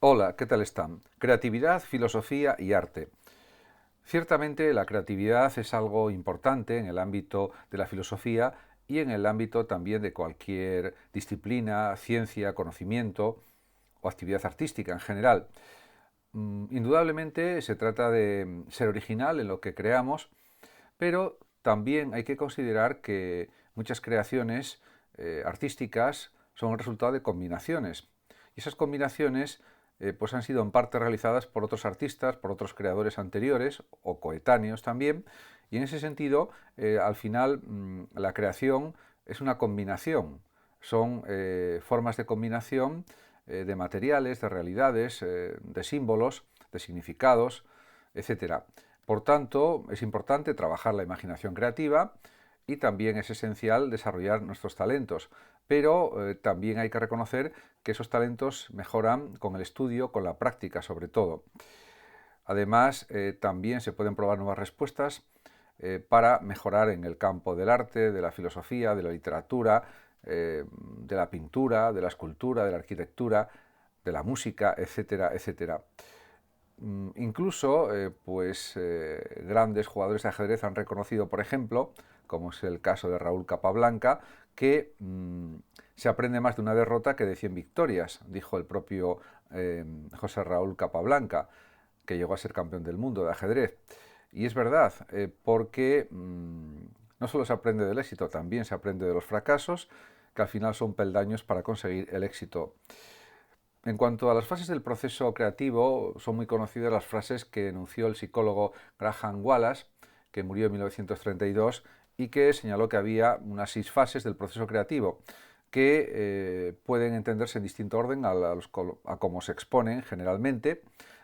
Hola, ¿qué tal están? Creatividad, filosofía y arte. Ciertamente la creatividad es algo importante en el ámbito de la filosofía y en el ámbito también de cualquier disciplina, ciencia, conocimiento o actividad artística en general. Indudablemente se trata de ser original en lo que creamos, pero también hay que considerar que muchas creaciones artísticas son el resultado de combinaciones. Y esas combinaciones pues han sido en parte realizadas por otros artistas, por otros creadores anteriores o coetáneos también. Y en ese sentido, al final, la creación es una combinación. Son formas de combinación de materiales, de realidades, de símbolos, de significados, etcétera. Por tanto, es importante trabajar la imaginación creativa y también es esencial desarrollar nuestros talentos, pero también hay que reconocer que esos talentos mejoran con el estudio, con la práctica sobre todo. Además, también se pueden probar nuevas respuestas para mejorar en el campo del arte, de la filosofía, de la literatura, de la pintura, de la escultura, de la arquitectura, de la música, etcétera, etcétera. Incluso, grandes jugadores de ajedrez han reconocido, por ejemplo, como es el caso de Raúl Capablanca, que se aprende más de una derrota que de 100 victorias, dijo el propio José Raúl Capablanca, que llegó a ser campeón del mundo de ajedrez. Y es verdad, porque no solo se aprende del éxito, también se aprende de los fracasos, que al final son peldaños para conseguir el éxito. En cuanto a las fases del proceso creativo, son muy conocidas las frases que enunció el psicólogo Graham Wallace, que murió en 1932, y que señaló que había unas 6 fases del proceso creativo, que pueden entenderse en distinto orden a cómo se exponen generalmente,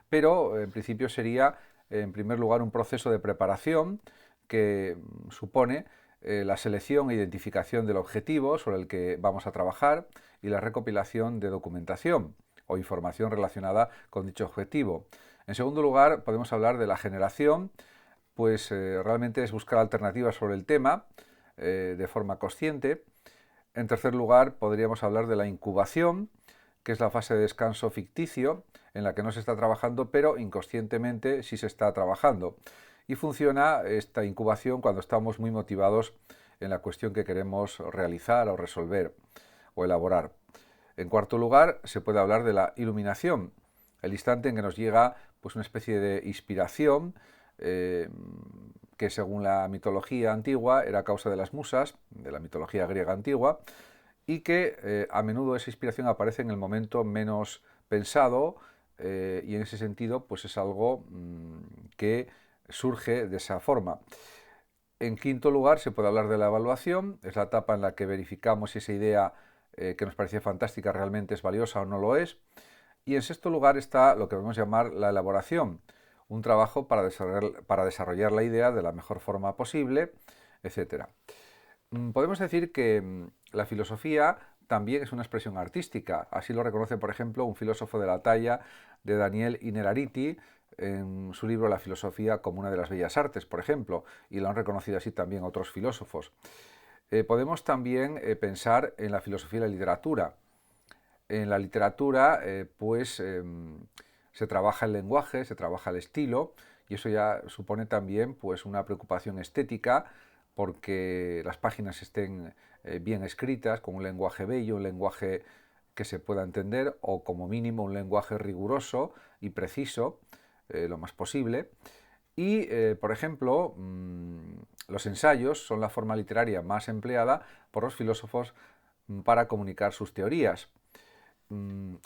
pero en principio sería, en primer lugar, un proceso de preparación que supone la selección e identificación del objetivo sobre el que vamos a trabajar y la recopilación de documentación o información relacionada con dicho objetivo. En segundo lugar, podemos hablar de la generación, pues realmente es buscar alternativas sobre el tema de forma consciente. En tercer lugar, podríamos hablar de la incubación, que es la fase de descanso ficticio en la que no se está trabajando, pero inconscientemente sí se está trabajando. Y funciona esta incubación cuando estamos muy motivados en la cuestión que queremos realizar o resolver o elaborar. En cuarto lugar, se puede hablar de la iluminación, el instante en que nos llega pues, una especie de inspiración que según la mitología antigua era causa de las musas, de la mitología griega antigua, y que a menudo esa inspiración aparece en el momento menos pensado y en ese sentido pues es algo que surge de esa forma. En quinto lugar, se puede hablar de la evaluación, es la etapa en la que verificamos si esa idea que nos parece fantástica realmente es valiosa o no lo es. Y en sexto lugar está lo que podemos llamar la elaboración, un trabajo para desarrollar la idea de la mejor forma posible, etcétera. Podemos decir que la filosofía también es una expresión artística. Así lo reconoce, por ejemplo, un filósofo de la talla de Daniel Innerarity en su libro La filosofía como una de las bellas artes, por ejemplo, y lo han reconocido así también otros filósofos. Podemos también pensar en la filosofía y la literatura. En la literatura, se trabaja el lenguaje, se trabaja el estilo, y eso ya supone también pues, una preocupación estética, porque las páginas estén bien escritas, con un lenguaje bello, un lenguaje que se pueda entender, o como mínimo un lenguaje riguroso y preciso, lo más posible. Y, por ejemplo, los ensayos son la forma literaria más empleada por los filósofos para comunicar sus teorías.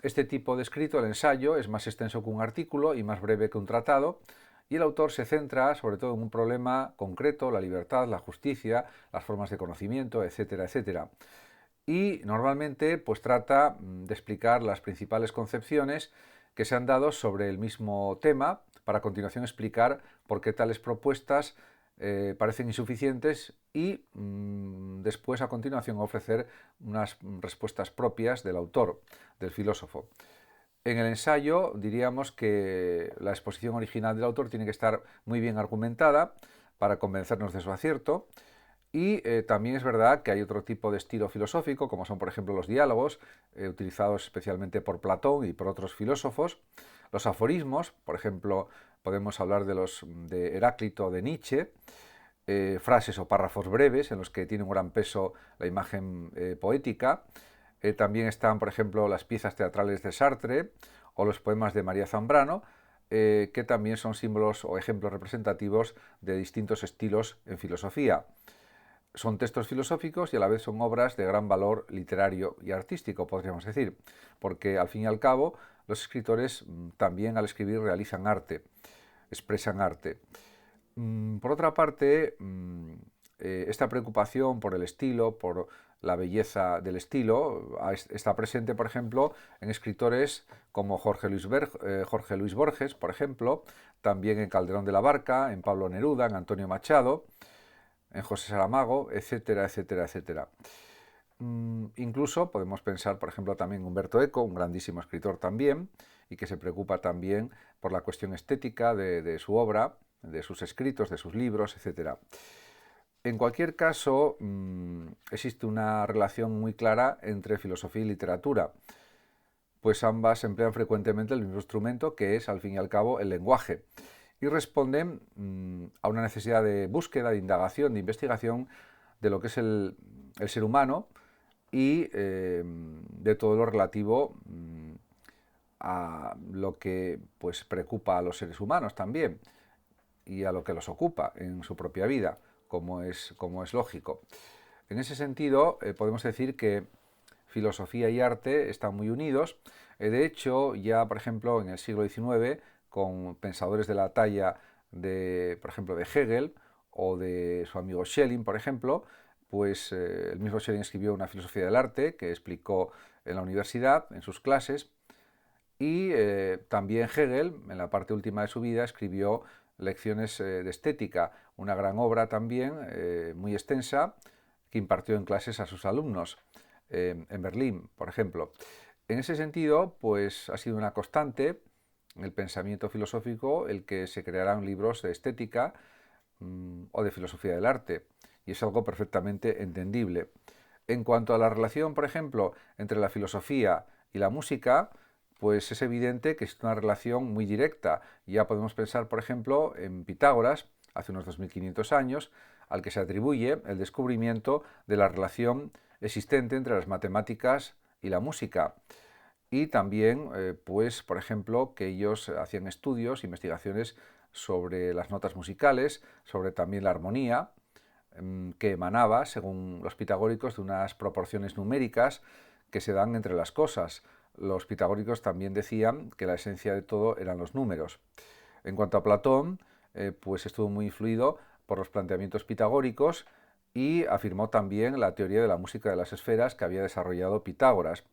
Este tipo de escrito, el ensayo, es más extenso que un artículo y más breve que un tratado, y el autor se centra sobre todo en un problema concreto, la libertad, la justicia, las formas de conocimiento, etcétera, etcétera. Y normalmente pues trata de explicar las principales concepciones que se han dado sobre el mismo tema, para a continuación explicar por qué tales propuestas parecen insuficientes y después a continuación ofrecer unas respuestas propias del autor, del filósofo. En el ensayo diríamos que la exposición original del autor tiene que estar muy bien argumentada para convencernos de su acierto, Y también es verdad que hay otro tipo de estilo filosófico, como son por ejemplo los diálogos, utilizados especialmente por Platón y por otros filósofos. Los aforismos, por ejemplo, podemos hablar de los de Heráclito o de Nietzsche, frases o párrafos breves en los que tiene un gran peso la imagen poética. También están, por ejemplo, las piezas teatrales de Sartre o los poemas de María Zambrano, que también son símbolos o ejemplos representativos de distintos estilos en filosofía. Son textos filosóficos y a la vez son obras de gran valor literario y artístico, podríamos decir, porque al fin y al cabo los escritores también al escribir realizan arte, expresan arte. Por otra parte, esta preocupación por el estilo, por la belleza del estilo, está presente, por ejemplo, en escritores como Jorge Luis Borges, por ejemplo, también en Calderón de la Barca, en Pablo Neruda, en Antonio Machado, en José Saramago, etcétera, etcétera, etcétera. Incluso podemos pensar, por ejemplo, también en Humberto Eco, un grandísimo escritor también, y que se preocupa también por la cuestión estética de su obra, de sus escritos, de sus libros, etcétera. En cualquier caso, existe una relación muy clara entre filosofía y literatura, pues ambas emplean frecuentemente el mismo instrumento, que es, al fin y al cabo, el lenguaje, y responden a una necesidad de búsqueda, de indagación, de investigación de lo que es el ser humano y de todo lo relativo a lo que pues preocupa a los seres humanos también y a lo que los ocupa en su propia vida, como es lógico. En ese sentido, podemos decir que filosofía y arte están muy unidos. De hecho, ya por ejemplo en el siglo XIX, con pensadores de la talla de, por ejemplo, de Hegel o de su amigo Schelling, por ejemplo, pues el mismo Schelling escribió una filosofía del arte que explicó en la universidad, en sus clases, y también Hegel, en la parte última de su vida, escribió Lecciones de Estética, una gran obra también, muy extensa, que impartió en clases a sus alumnos, en Berlín, por ejemplo. En ese sentido, pues ha sido una constante en el pensamiento filosófico el que se crearan libros de estética o de filosofía del arte, y es algo perfectamente entendible. En cuanto a la relación, por ejemplo, entre la filosofía y la música, pues es evidente que es una relación muy directa. Ya podemos pensar, por ejemplo, en Pitágoras, hace unos 2500 años, al que se atribuye el descubrimiento de la relación existente entre las matemáticas y la música. Y también, pues, por ejemplo, que ellos hacían estudios, investigaciones sobre las notas musicales, sobre también la armonía, que emanaba, según los pitagóricos, de unas proporciones numéricas que se dan entre las cosas. Los pitagóricos también decían que la esencia de todo eran los números. En cuanto a Platón, pues estuvo muy influido por los planteamientos pitagóricos y afirmó también la teoría de la música de las esferas que había desarrollado Pitágoras,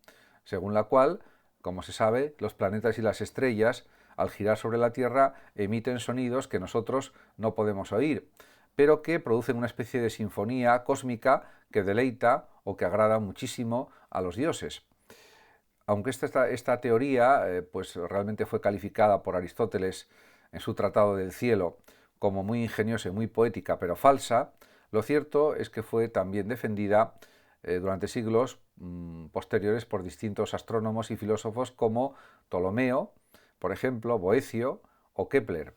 según la cual, como se sabe, los planetas y las estrellas, al girar sobre la Tierra, emiten sonidos que nosotros no podemos oír, pero que producen una especie de sinfonía cósmica que deleita o que agrada muchísimo a los dioses. Aunque esta teoría pues realmente fue calificada por Aristóteles en su Tratado del Cielo como muy ingeniosa y muy poética, pero falsa, lo cierto es que fue también defendida durante siglos posteriores por distintos astrónomos y filósofos como Ptolomeo, por ejemplo, Boecio o Kepler.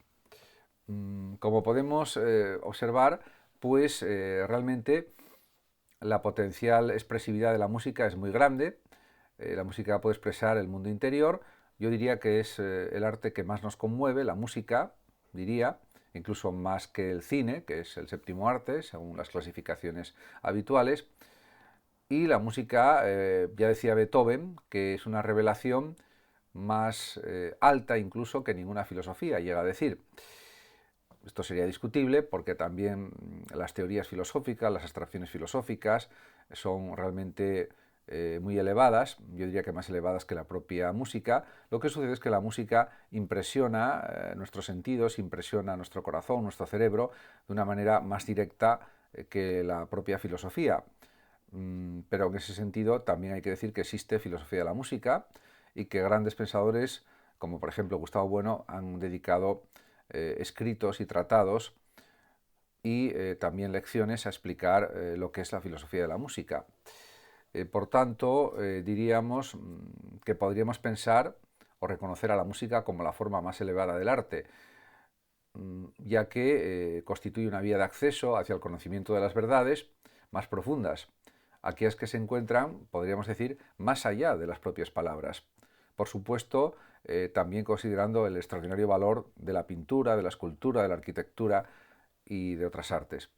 Como podemos observar, pues realmente la potencial expresividad de la música es muy grande. La música puede expresar el mundo interior. Yo diría que es el arte que más nos conmueve, la música, diría, incluso más que el cine, que es el séptimo arte, según las clasificaciones habituales. Y la música, ya decía Beethoven, que es una revelación más alta incluso que ninguna filosofía, llega a decir. Esto sería discutible porque también las teorías filosóficas, las abstracciones filosóficas son realmente muy elevadas, yo diría que más elevadas que la propia música. Lo que sucede es que la música impresiona nuestros sentidos, impresiona nuestro corazón, nuestro cerebro, de una manera más directa que la propia filosofía. Pero en ese sentido también hay que decir que existe filosofía de la música y que grandes pensadores, como por ejemplo Gustavo Bueno, han dedicado escritos y tratados y también lecciones a explicar lo que es la filosofía de la música. Por tanto, diríamos que podríamos pensar o reconocer a la música como la forma más elevada del arte, ya que constituye una vía de acceso hacia el conocimiento de las verdades más profundas, aquellas que se encuentran, podríamos decir, más allá de las propias palabras. Por supuesto, también considerando el extraordinario valor de la pintura, de la escultura, de la arquitectura y de otras artes.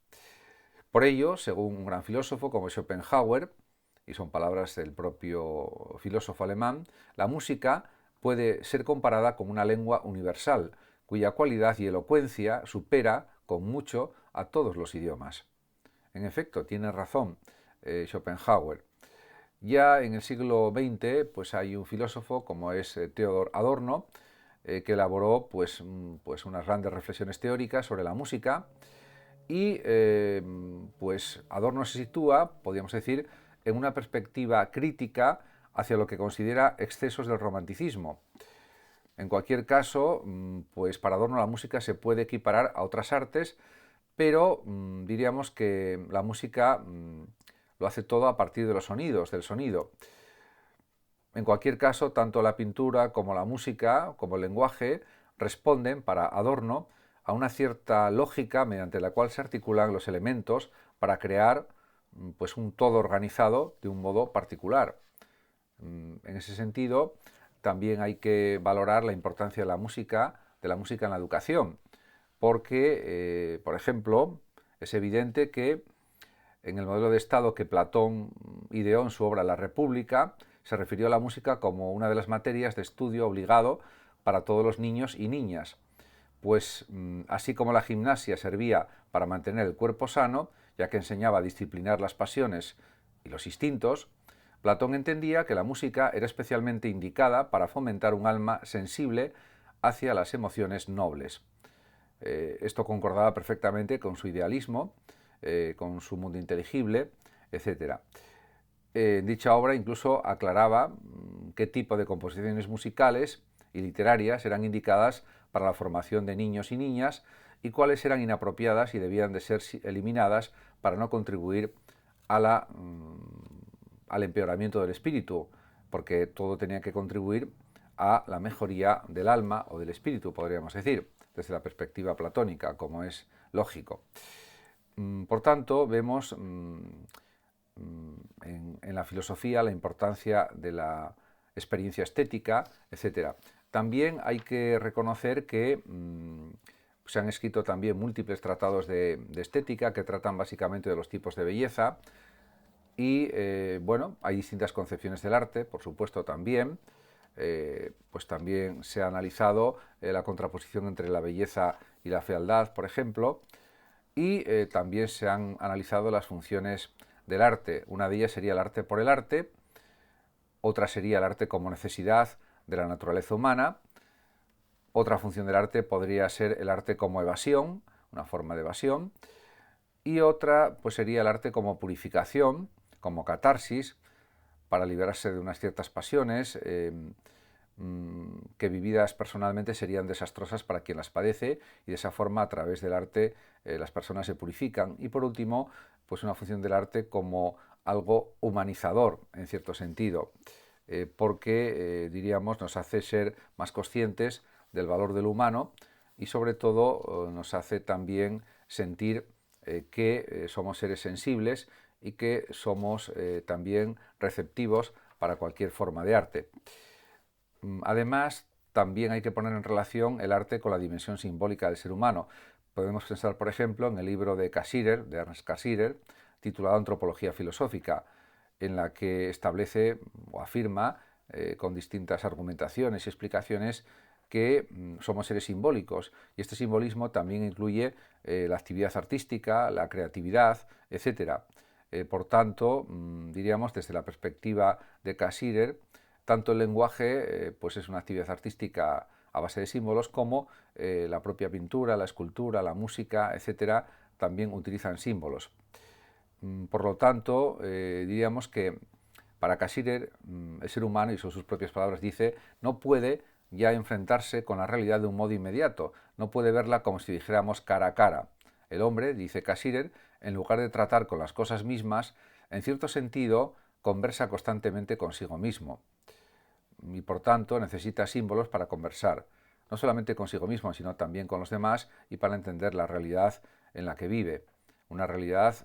Por ello, según un gran filósofo como Schopenhauer, y son palabras del propio filósofo alemán, la música puede ser comparada con una lengua universal, cuya cualidad y elocuencia supera con mucho a todos los idiomas. En efecto, tiene razón Schopenhauer. Ya en el siglo XX pues hay un filósofo como es Theodor Adorno, que elaboró pues unas grandes reflexiones teóricas sobre la música y pues Adorno se sitúa, podríamos decir, en una perspectiva crítica hacia lo que considera excesos del romanticismo. En cualquier caso, pues para Adorno la música se puede equiparar a otras artes, pero diríamos que la música lo hace todo a partir de los sonidos, del sonido. En cualquier caso, tanto la pintura como la música, como el lenguaje, responden, para Adorno, a una cierta lógica mediante la cual se articulan los elementos para crear pues un todo organizado de un modo particular. En ese sentido, también hay que valorar la importancia de la música en la educación, porque, por ejemplo, es evidente que en el modelo de Estado que Platón ideó en su obra La República, se refirió a la música como una de las materias de estudio obligado para todos los niños y niñas, pues así como la gimnasia servía para mantener el cuerpo sano, ya que enseñaba a disciplinar las pasiones y los instintos, Platón entendía que la música era especialmente indicada para fomentar un alma sensible hacia las emociones nobles. Esto concordaba perfectamente con su idealismo, con su mundo inteligible, etc. En dicha obra incluso aclaraba qué tipo de composiciones musicales y literarias eran indicadas para la formación de niños y niñas y cuáles eran inapropiadas y debían de ser eliminadas para no contribuir a al empeoramiento del espíritu, porque todo tenía que contribuir a la mejoría del alma o del espíritu, podríamos decir, desde la perspectiva platónica, como es lógico. Por tanto, vemos en la filosofía la importancia de la experiencia estética, etc. También hay que reconocer que se han escrito también múltiples tratados de estética que tratan básicamente de los tipos de belleza y bueno, hay distintas concepciones del arte, por supuesto también. Pues también se ha analizado la contraposición entre la belleza y la fealdad, por ejemplo, y también se han analizado las funciones del arte. Una de ellas sería el arte por el arte, otra sería el arte como necesidad de la naturaleza humana, otra función del arte podría ser el arte como evasión, una forma de evasión, y otra pues sería el arte como purificación, como catarsis, para liberarse de unas ciertas pasiones que vividas personalmente serían desastrosas para quien las padece, y de esa forma a través del arte las personas se purifican. Y por último, pues una función del arte como algo humanizador en cierto sentido, porque diríamos nos hace ser más conscientes del valor del humano y sobre todo nos hace también sentir que somos seres sensibles y que somos también receptivos para cualquier forma de arte. Además, también hay que poner en relación el arte con la dimensión simbólica del ser humano. Podemos pensar, por ejemplo, en el libro de Cassirer, de Ernst Cassirer, titulado Antropología filosófica, en la que establece o afirma con distintas argumentaciones y explicaciones que somos seres simbólicos, y este simbolismo también incluye la actividad artística, la creatividad, etc. Por tanto, diríamos desde la perspectiva de Cassirer, tanto el lenguaje pues es una actividad artística a base de símbolos, como la propia pintura, la escultura, la música, etcétera, también utilizan símbolos. Por lo tanto, diríamos que para Cassirer, el ser humano, y son sus propias palabras, dice, no puede ya enfrentarse con la realidad de un modo inmediato, no puede verla como si dijéramos cara a cara. El hombre, dice Cassirer, en lugar de tratar con las cosas mismas, en cierto sentido, conversa constantemente consigo mismo y por tanto necesita símbolos para conversar, no solamente consigo mismo, sino también con los demás y para entender la realidad en la que vive. Una realidad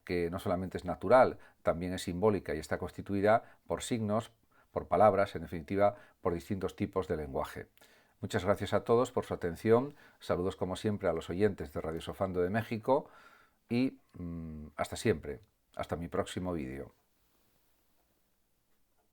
que no solamente es natural, también es simbólica y está constituida por signos, por palabras, en definitiva, por distintos tipos de lenguaje. Muchas gracias a todos por su atención. Saludos como siempre a los oyentes de Radio Sofando de México y hasta siempre. Hasta mi próximo vídeo.